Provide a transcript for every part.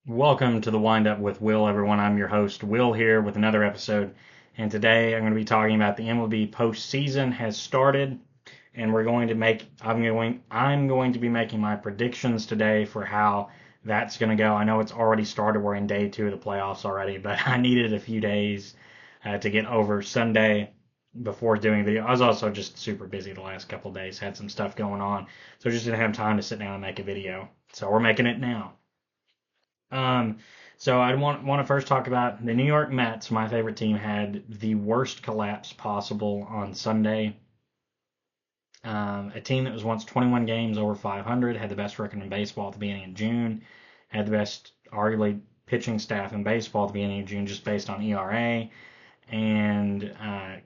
Welcome to the Wind Up with Will, everyone. I'm your host, Will, here with another episode. And today I'm going to be talking about the MLB Postseason has started, and I'm going to be making my predictions today for how that's going to go. I know it's already started. We're in day 2 of the playoffs already, but I needed a few days to get over Sunday before doing the video. I was also just super busy the last couple of days, had some stuff going on, so just didn't have time to sit down and make a video. So we're making it now. Um, so I want to first talk about the New York Mets. My favorite team had the worst collapse possible on Sunday. A team that was once 21 games over 500, had the best record in baseball at the beginning of June, had the best, arguably, pitching staff in baseball at the beginning of June just based on ERA, and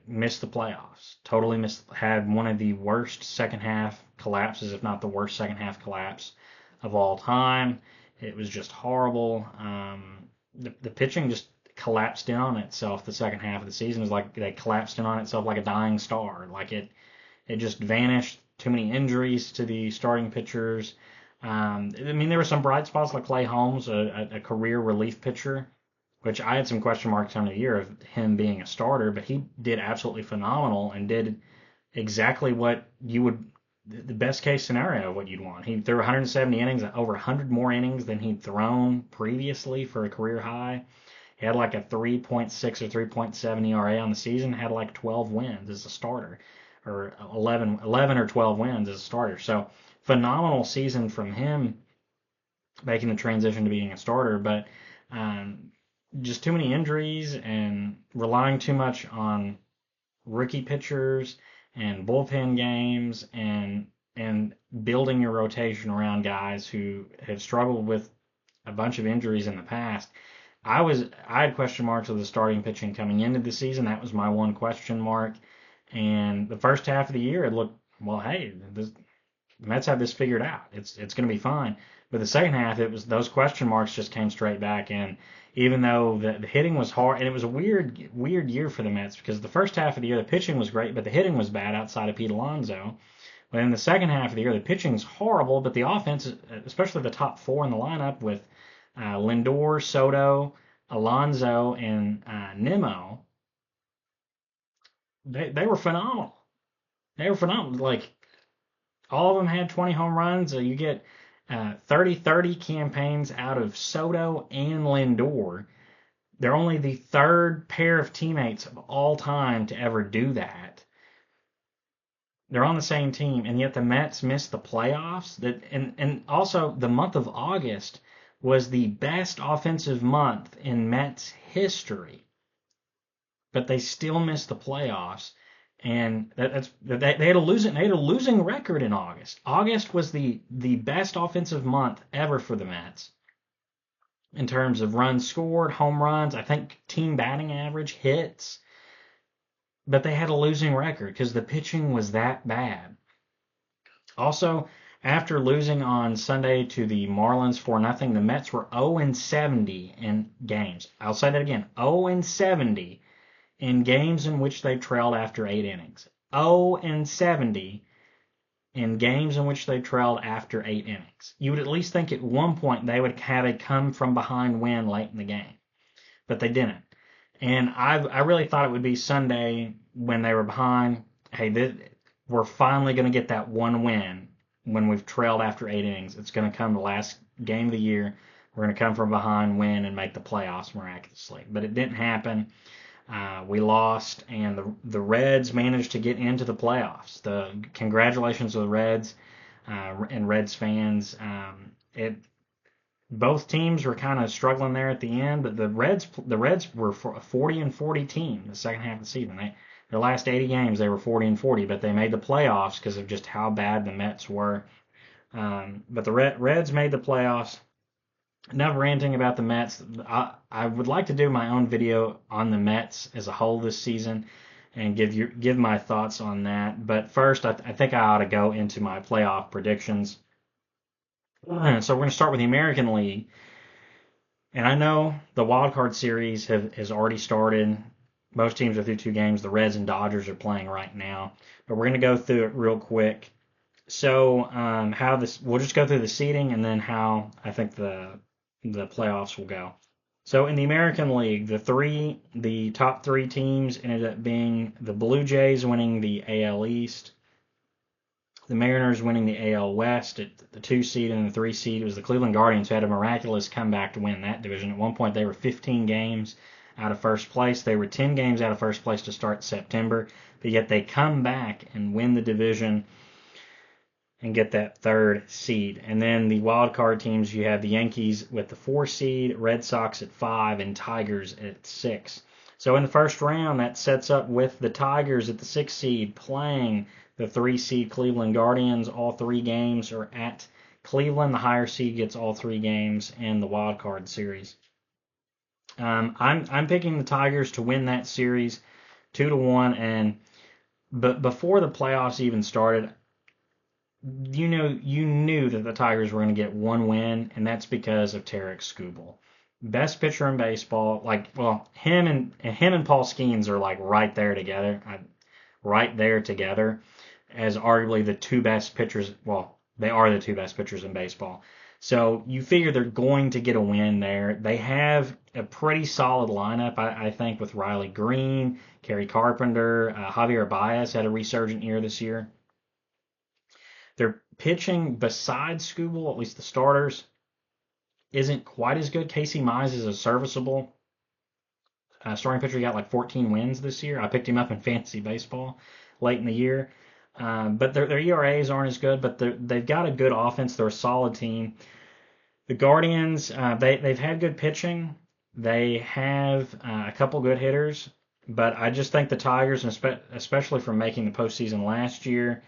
missed the playoffs. Totally missed, had one of the worst second half collapses, if not the worst second half collapse of all time. It was just horrible. The pitching just collapsed in on itself the second half of the season. It was like they collapsed in on itself like a dying star. Like it just vanished. Too many injuries to the starting pitchers. I mean, there were some bright spots like Clay Holmes, a career relief pitcher, which I had some question marks on the year of him being a starter, but he did absolutely phenomenal and did exactly what you would the best case scenario of what you'd want. He threw 170 innings, over 100 more innings than he'd thrown previously for a career high. He had like a 3.6 or 3.7 ERA on the season, had like 12 wins as a starter, or 11 or 12 wins as a starter. So phenomenal season from him making the transition to being a starter, but just too many injuries and relying too much on rookie pitchers and bullpen games and building your rotation around guys who have struggled with a bunch of injuries in the past. I had question marks with the starting pitching coming into the season. That was my one question mark. And the first half of the year, it looked, well, hey, the Mets have this figured out. It's going to be fine. But the second half, it was those question marks just came straight back in. Even though the hitting was hard, and it was a weird year for the Mets because the first half of the year the pitching was great, but the hitting was bad outside of Pete Alonso. But in the second half of the year the pitching's horrible, but the offense, especially the top four in the lineup with Lindor, Soto, Alonso, and Nimmo, they were phenomenal. They were phenomenal. Like all of them had 20 home runs. You get 30-30 campaigns out of Soto and Lindor. They're only the third pair of teammates of all time to ever do that. They're on the same team, and yet the Mets missed the playoffs. And also the month of August was the best offensive month in Mets history, but they still missed the playoffs. And they had a losing record in August. August was the best offensive month ever for the Mets in terms of runs scored, home runs, I think team batting average, hits. But they had a losing record because the pitching was that bad. Also, after losing on Sunday to the Marlins 4-0, the Mets were 0-70 in games. I'll say that again, 0-70 in games in which they trailed after 8 innings. 0-70 in games in which they trailed after 8 innings. You would at least think at one point they would have a come from behind win late in the game, but they didn't. And I really thought it would be Sunday when they were behind. Hey, we're finally going to get that one win when we've trailed after 8 innings. It's going to come the last game of the year. We're going to come from behind, win, and make the playoffs miraculously. But it didn't happen. We lost, and the Reds managed to get into the playoffs. Congratulations to the Reds and Reds fans. Both teams were kind of struggling there at the end, but the Reds were a 40-40 team the second half of the season. Their last 80 games they were 40-40, but they made the playoffs because of just how bad the Mets were. But the Reds made the playoffs. Enough ranting about the Mets. I would like to do my own video on the Mets as a whole this season and give my thoughts on that. But first, I think I ought to go into my playoff predictions. So we're going to start with the American League. And I know the wild card series has already started. Most teams are through 2 games. The Reds and Dodgers are playing right now. But we're going to go through it real quick. So we'll just go through the seeding and then how I think the the playoffs will go. So in the American League, the top three teams ended up being the Blue Jays winning the AL East, the Mariners winning the AL West at the 2 seed, and the 3 seed was the Cleveland Guardians, who had a miraculous comeback to win that division. At one point, they were 15 games out of first place. They were 10 games out of first place to start September, but yet they come back and win the division and get that 3rd seed. And then the wild card teams, you have the Yankees with the 4 seed, Red Sox at 5, and Tigers at 6. So in the first round, that sets up with the Tigers at the 6 seed playing the 3 seed Cleveland Guardians. All 3 games are at Cleveland. The higher seed gets all 3 games in the wild card series. I'm picking the Tigers to win that series 2-1, but before the playoffs even started, you knew that the Tigers were going to get one win, and that's because of Tarek Skubal, best pitcher in baseball. Him and Paul Skeens are like right there together as arguably the 2 best pitchers. Well, they are the 2 best pitchers in baseball. So you figure they're going to get a win there. They have a pretty solid lineup, I think, with Riley Green, Kerry Carpenter, Javier Baez had a resurgent year this year. Their pitching, besides Skubal, at least the starters, isn't quite as good. Casey Mize is a serviceable starting pitcher. He got like 14 wins this year. I picked him up in fantasy baseball late in the year. But their ERAs aren't as good, but they've got a good offense. They're a solid team. The Guardians, they've had good pitching. They have a couple good hitters, but I just think the Tigers, especially from making the postseason last year,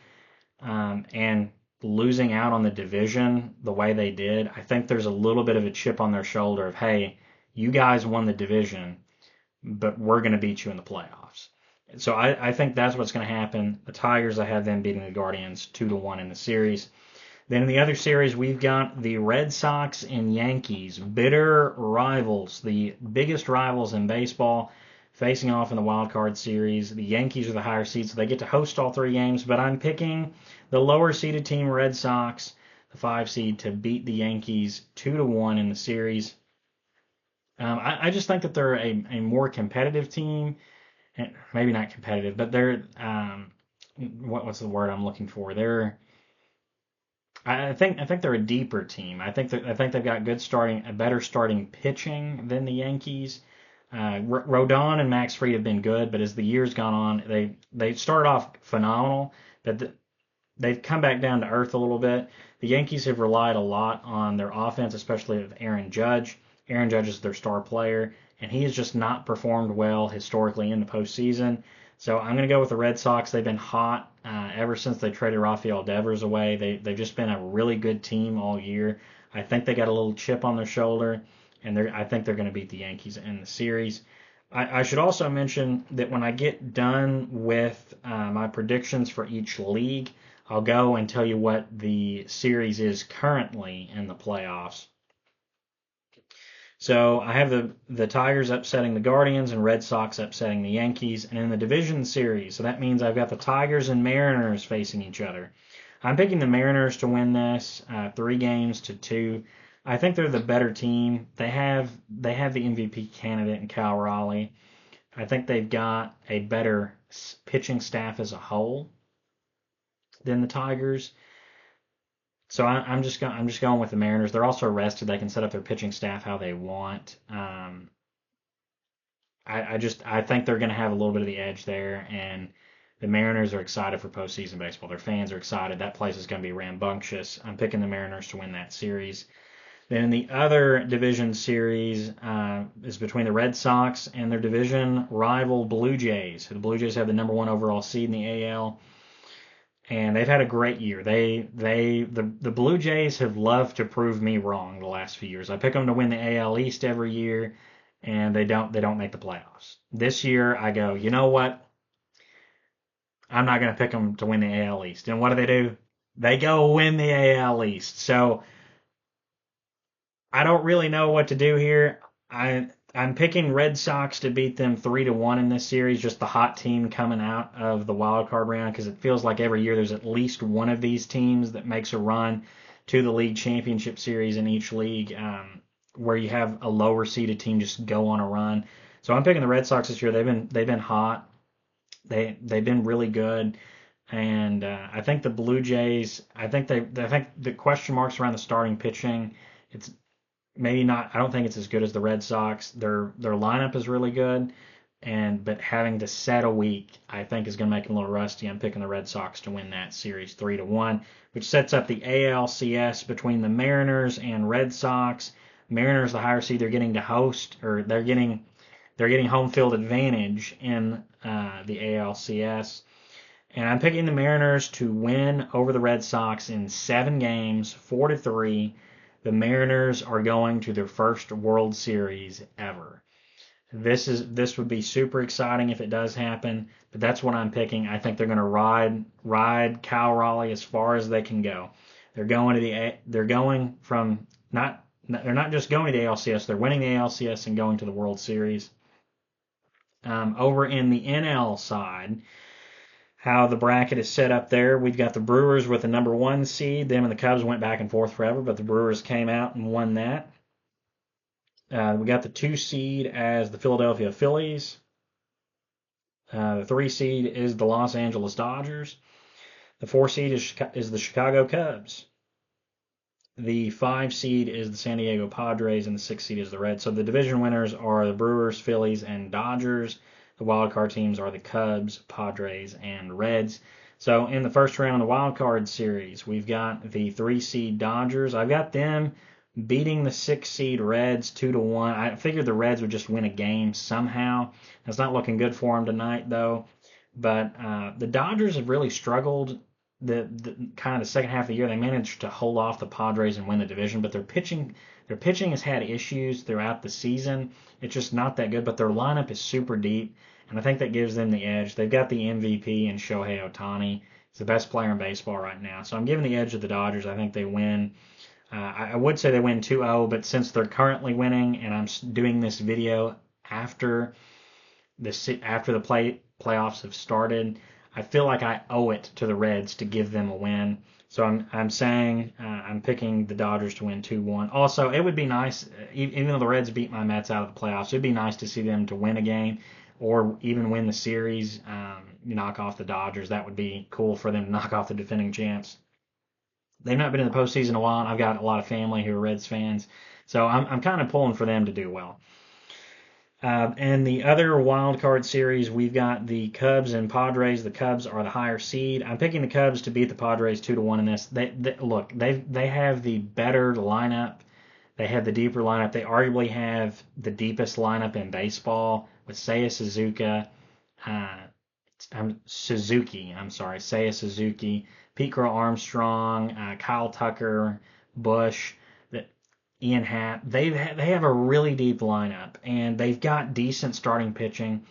and losing out on the division the way they did, I think there's a little bit of a chip on their shoulder of, hey, you guys won the division, but we're going to beat you in the playoffs. So I think that's what's going to happen. The Tigers, I have them beating the Guardians 2-1 in the series. Then in the other series, we've got the Red Sox and Yankees, bitter rivals, the biggest rivals in baseball, facing off in the wild card series. The Yankees are the higher seed, so they get to host all 3 games, but I'm picking the lower seeded team, Red Sox, the 5 seed, to beat the Yankees 2-1 in the series. I just think that they're a more competitive team, and maybe not competitive, but they're what's the word I'm looking for? I think they're a deeper team. I think they've got better starting pitching than the Yankees. Rodon and Max Fried have been good, but as the years gone on, they started off phenomenal, but they've come back down to earth a little bit. The Yankees have relied a lot on their offense, especially with Aaron Judge. Aaron Judge is their star player, and he has just not performed well historically in the postseason. So I'm going to go with the Red Sox. They've been hot ever since they traded Rafael Devers away. They've just been a really good team all year. I think they got a little chip on their shoulder, and I think they're going to beat the Yankees in the series. I should also mention that when I get done with my predictions for each league, I'll go and tell you what the series is currently in the playoffs. So I have the Tigers upsetting the Guardians and Red Sox upsetting the Yankees. And in the division series, so that means I've got the Tigers and Mariners facing each other. I'm picking the Mariners to win this 3-2. I think they're the better team. They have the MVP candidate in Cal Raleigh. I think they've got a better pitching staff as a whole than the Tigers. So I'm just going with the Mariners. They're also rested. They can set up their pitching staff how they want. I think they're going to have a little bit of the edge there, and the Mariners are excited for postseason baseball. Their fans are excited. That place is going to be rambunctious. I'm picking the Mariners to win that series. Then the other division series is between the Red Sox and their division rival Blue Jays. The Blue Jays have the number 1 overall seed in the AL. And they've had a great year. The Blue Jays have loved to prove me wrong the last few years. I pick them to win the AL East every year, and they don't make the playoffs. This year I go, you know what? I'm not going to pick them to win the AL East. And what do? They go win the AL East. So I don't really know what to do here. I'm picking Red Sox to beat them 3-1 in this series, just the hot team coming out of the wild card round, because it feels like every year there's at least one of these teams that makes a run to the league championship series in each league. where you have a lower seeded team just go on a run. So I'm picking the Red Sox this year. They've been hot. They've been really good. And I think the Blue Jays. I think the question marks around the starting pitching. It's maybe not. I don't think it's as good as the Red Sox. Their lineup is really good, but having to set a week, I think is going to make them a little rusty. I'm picking the Red Sox to win that series 3-1, which sets up the ALCS between the Mariners and Red Sox. Mariners, the higher seed, they're getting to host, or they're getting home field advantage in the ALCS. And I'm picking the Mariners to win over the Red Sox in 7 games, 4-3. The Mariners are going to their first World Series ever. This would be super exciting if it does happen, but that's what I'm picking. I think they're going to ride Cal Raleigh as far as they can go. They're going from they're not just going to the ALCS, they're winning the ALCS and going to the World Series. Over in the NL side, how the bracket is set up there, we've got the Brewers with the number 1 seed. Them and the Cubs went back and forth forever, but the Brewers came out and won that. We got the 2 seed as the Philadelphia Phillies. The 3 seed is the Los Angeles Dodgers. The 4 seed is the Chicago Cubs. The 5 seed is the San Diego Padres, and the 6 seed is the Reds. So the division winners are the Brewers, Phillies, and Dodgers. The wild card teams are the Cubs, Padres, and Reds. So in the first round of the wild card series, we've got the 3 seed Dodgers. I've got them beating the 6 seed Reds 2-1. I figured the Reds would just win a game somehow. It's not looking good for them tonight, though. But the Dodgers have really struggled the kind of the second half of the year. They managed to hold off the Padres and win the division, but their pitching has had issues throughout the season. It's just not that good, but their lineup is super deep, and I think that gives them the edge. They've got the MVP in Shohei Ohtani. He's the best player in baseball right now. So I'm giving the edge to the Dodgers. I think they win. I would say they win 2-0, but since they're currently winning, and I'm doing this video after the playoffs have started, I feel like I owe it to the Reds to give them a win. So I'm saying I'm picking the Dodgers to win 2-1. Also, it would be nice, even though the Reds beat my Mets out of the playoffs, it'd be nice to see them to win a game or even win the series, knock off the Dodgers. That would be cool for them to knock off the defending champs. They've not been in the postseason in a while, and I've got a lot of family who are Reds fans, so I'm kind of pulling for them to do well. And the other wild card series, we've got the Cubs and Padres. The Cubs are the higher seed. I'm picking the Cubs to beat the Padres 2-1 in this. They have the better lineup. They have the deeper lineup. They arguably have the deepest lineup in baseball with Seiya Suzuki, Pete Crow Armstrong, Kyle Tucker, Bush, Ian Happ. They have a really deep lineup, and they've got decent starting pitching.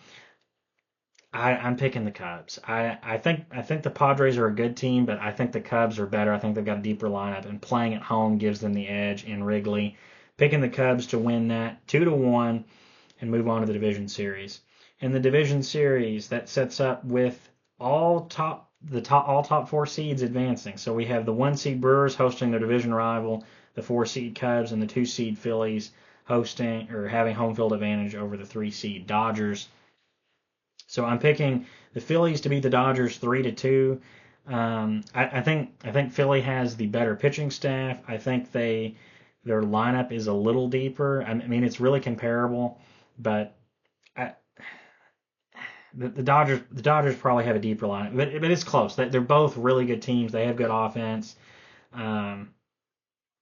I'm picking the Cubs. I think the Padres are a good team, but I think the Cubs are better. I think they've got a deeper lineup, and playing at home gives them the edge in Wrigley. Picking the Cubs to win that 2-1 and move on to the division series. In the division series, that sets up with all top 4 seeds advancing. So we have the 1 seed Brewers hosting their division rival, the 4 seed Cubs, and the 2 seed Phillies hosting or having home field advantage over the 3 seed Dodgers. So I'm picking the Phillies to beat the Dodgers 3-2. I think Philly has the better pitching staff. I think their lineup is a little deeper. I mean, it's really comparable, but the Dodgers probably have a deeper lineup, but it's close. They're both really good teams. They have good offense,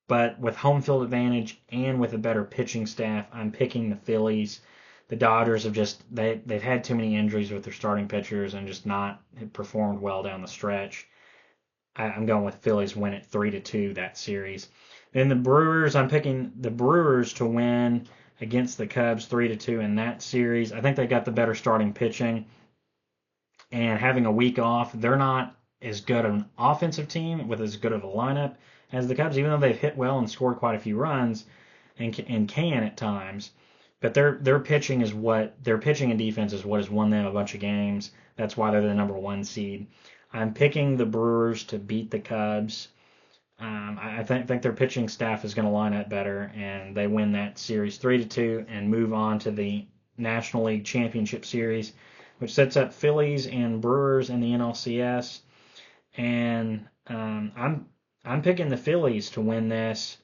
but with home field advantage and with a better pitching staff, I'm picking the Phillies. The Dodgers have they've had too many injuries with their starting pitchers and just not performed well down the stretch. I'm going with Phillies win it 3-2 that series. Then the Brewers, I'm picking the Brewers to win against the Cubs 3-2 in that series. I think they got the better starting pitching, and having a week off, they're not as good an offensive team with as good of a lineup as the Cubs, even though they've hit well and scored quite a few runs and can at times. But their pitching and defense is what has won them a bunch of games. That's why they're the number 1 seed. I'm picking the Brewers to beat the Cubs I think their pitching staff is going to line up better, and they win that series 3-2 and move on to the National League Championship Series, which sets up Phillies and Brewers in the NLCS. And I'm picking the Phillies to win this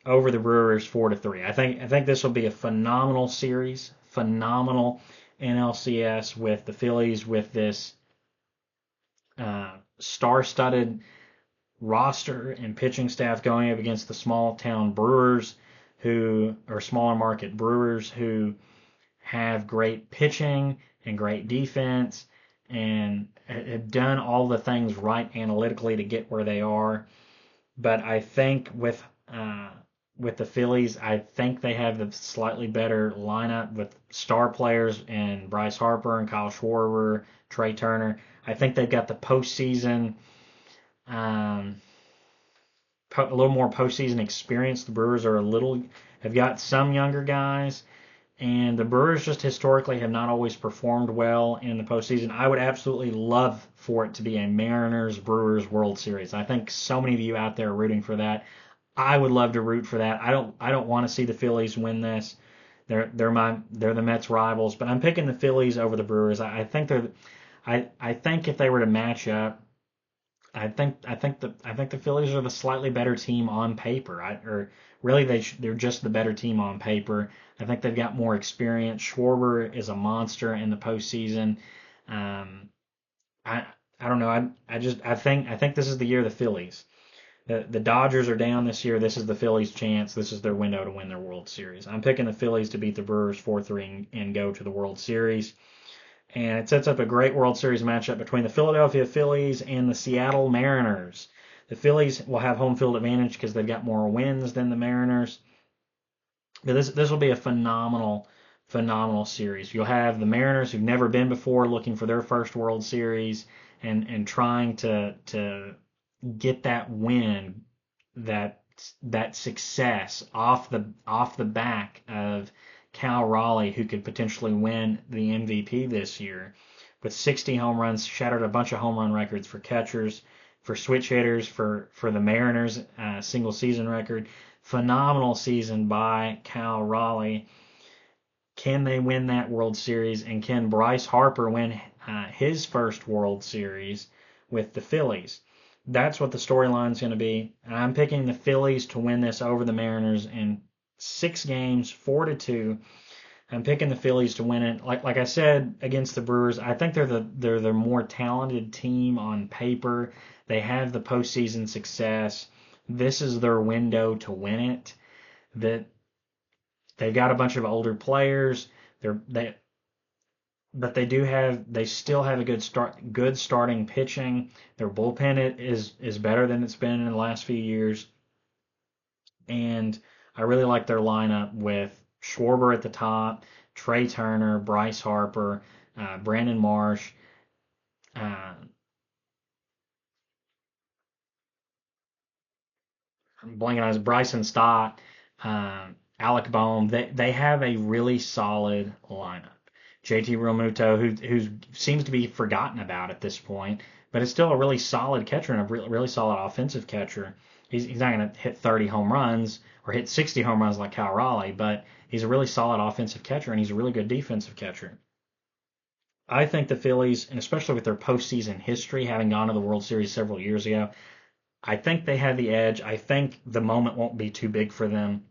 over the Brewers 4-3. I think this will be a phenomenal series, phenomenal NLCS with the Phillies with this star-studded roster and pitching staff going up against the small town Brewers who are smaller market Brewers who have great pitching and great defense and have done all the things right analytically to get where they are. But I think with the Phillies, I think they have the slightly better lineup with star players and Bryce Harper and Kyle Schwarber, Trey Turner. I think they've got the postseason, um, a little more postseason experience. The Brewers have got some younger guys, and the Brewers just historically have not always performed well in the postseason. I would absolutely love for it to be a Mariners Brewers World Series. I think so many of you out there are rooting for that. I would love to root for that. I don't want to see the Phillies win this. They're the Mets rivals, but I'm picking the Phillies over the Brewers. I think if they were to match up, I think the Phillies are the slightly better team on paper. Or really they're just the better team on paper. I think they've got more experience. Schwarber is a monster in the postseason. Um, I I don't know. I think this is the year of the Phillies. The Dodgers are down this year. This is the Phillies' chance. This is their window to win their World Series. I'm picking the Phillies to beat the Brewers 4-3 and go to the World Series. And it sets up a great World Series matchup between the Philadelphia Phillies and the Seattle Mariners. The Phillies will have home field advantage because they've got more wins than the Mariners. But this will be a phenomenal series. You'll have the Mariners who've never been before looking for their first World Series and trying to get that win, that success off the back of Cal Raleigh, who could potentially win the MVP this year, with 60 home runs, shattered a bunch of home run records for catchers, for switch hitters, for the Mariners, single season record. Phenomenal season by Cal Raleigh. Can they win that World Series, and can Bryce Harper win his first World Series with the Phillies? That's what the storyline's going to be. And I'm picking the Phillies to win this over the Mariners in 6 games, 4-2. I'm picking the Phillies to win it. Like I said against the Brewers, I think they're the more talented team on paper. They have the postseason success. This is their window to win it. That they've got a bunch of older players. But they still have a good starting pitching. Their bullpen is better than it's been in the last few years. And I really like their lineup with Schwarber at the top, Trey Turner, Bryce Harper, Brandon Marsh, uh, I'm blanking on his Bryson Stott, Alec Bohm. They have a really solid lineup. JT Realmuto, who seems to be forgotten about at this point, but is still a really solid catcher and a really solid offensive catcher. He's not going to hit 30 home runs or hit 60 home runs like Cal Raleigh, but he's a really solid offensive catcher and he's a really good defensive catcher. I think the Phillies, and especially with their postseason history, having gone to the World Series several years ago, I think they have the edge. I think the moment won't be too big for them.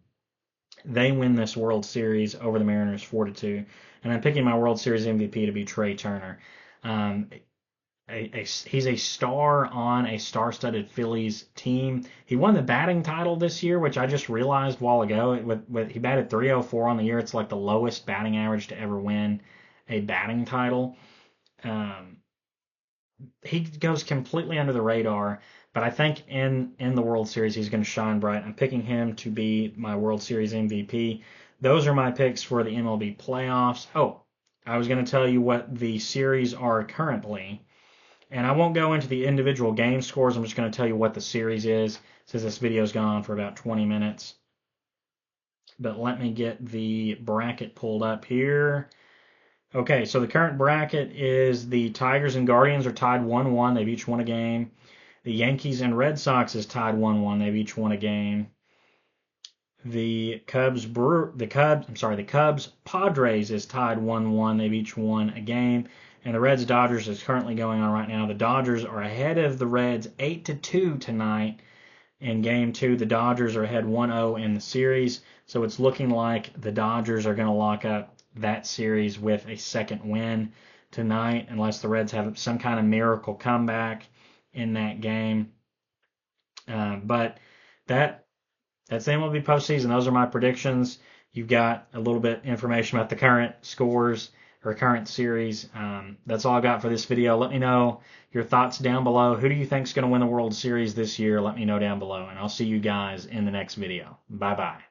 They win this World Series over the Mariners 4-2, and I'm picking my World Series MVP to be Trey Turner. Um, he's a star on a star-studded Phillies team. He won the batting title this year, which I just realized a while ago. He batted 304 on the year. It's like the lowest batting average to ever win a batting title. Um, he goes completely under the radar, but I think in the World Series he's going to shine bright. I'm picking him to be my World Series MVP. Those are my picks for the MLB playoffs. Oh, I was going to tell you what the series are currently, and I won't go into the individual game scores. I'm just going to tell you what the series is, since this video's gone on for about 20 minutes. But let me get the bracket pulled up here. Okay, so the current bracket is the Tigers and Guardians are tied 1-1. They've each won a game. The Yankees and Red Sox is tied 1-1. They've each won a game. The Cubs Padres is tied 1-1. They've each won a game. And the Reds Dodgers is currently going on right now. The Dodgers are ahead of the Reds 8-2 tonight. In game 2, the Dodgers are ahead 1-0 in the series. So it's looking like the Dodgers are going to lock up that series with a second win tonight, unless the Reds have some kind of miracle comeback in that game. But that's the MLB postseason. Those are my predictions. You've got a little bit information about the current scores or current series. That's all I got for this video. Let me know your thoughts down below. Who do you think is going to win the World Series this year? Let me know down below, and I'll see you guys in the next video. Bye-bye.